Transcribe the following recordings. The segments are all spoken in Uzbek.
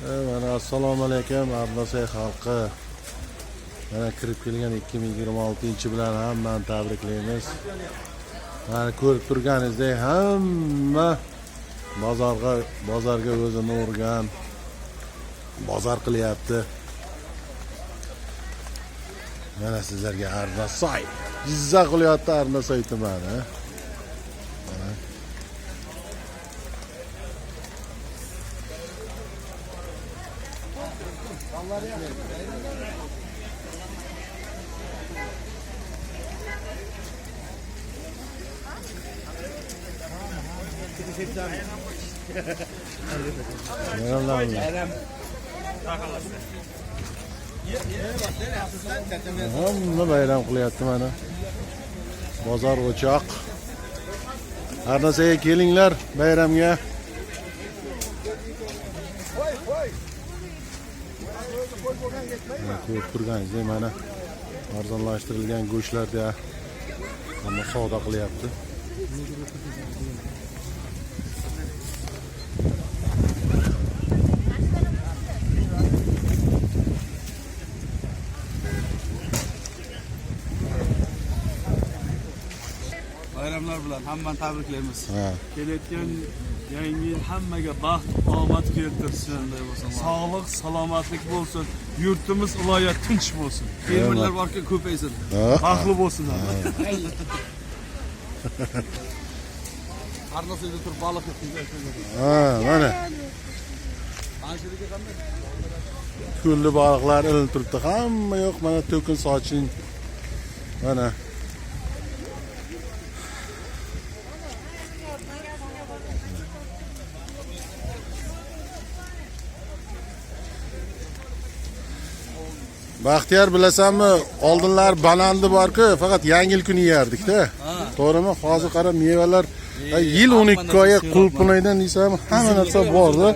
Mana assalomu alaykum Arnasay xalqi. Mana kirib kelgan 2026 bilan hammani tabriklaymiz. Mana ko'rib turganingizdek hamma bozorga o'zini urgan, bozor qilyapti. Mana sizlarga Arnasay Jizzax viloyati Arnasay tumani. Hamma bayram qilyapti mana. Bozor o'choq. Arnasayga kelinglar bayramga. Ko'rib turganingizdek mana arzonlashtirilgan go'shtlarda hamma savdo qilyapti. Bayramlar bilan hammani tabriklaymiz. Kelayotgan yangi yil hammaga baxt, omad keltirsin. Sog'lik, salomatlik bo'lsin. Yurtimiz, viloyat tinch bo'lsin. Fermerlar borki ko'paysin. Baxtli bo'lsinlar. Arnasayda turib baliq yeymiz. Mana. Kulli baliqlar ilinib turibdi. Hamma yo'q, mana to'kin soching. Mana Baxtiyor bilasanmi, oldinlar banandi bor-ku, faqat yangi yil kuni yerdik-da. To'g'rimi? Hozir qarab mevalar yil 12 oy qulpinaydan desam, hamma narsa bor-da.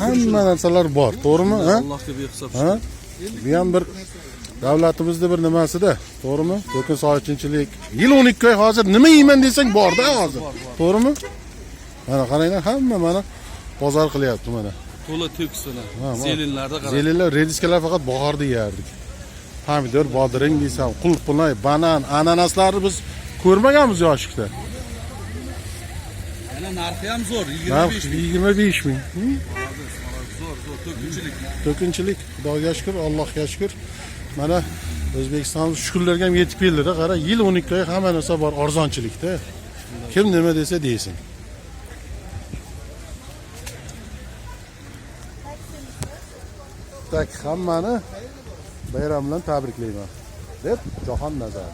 Hamma narsalar bor, to'g'rimi? Allohga behisob. Bu ham bir davlatimizning bir nimasida, to'g'rimi? To'kin sochinchilik. Yil 12 oy hozir nima yeyman desang bor-da hozir. To'g'rimi? Mana qaranglar, hamma mana bozor qilyapti mana. To'la to'ksini. Zelinlarda qarang. Zelinlar, rediskalar faqat bahorda yerdik. Pomidor, bodring desam, qulpinay, banan, ananaslarni biz ko'rmaganmiz yoshlikda. Mana narxi ham zo'r, 25 ming. 25 ming. Zo'r, to'kinchilik. To'kinchilik, Xudoga shukr, Allohga shukr. Mana O'zbekiston shukrlarga ham yetib keldi-da, qara, yil 12 oy hamma narsa bor, arzonchilikda. Kim nima desa desin. Hammani bayram bilan tabriklayman deb Jahon Nazar.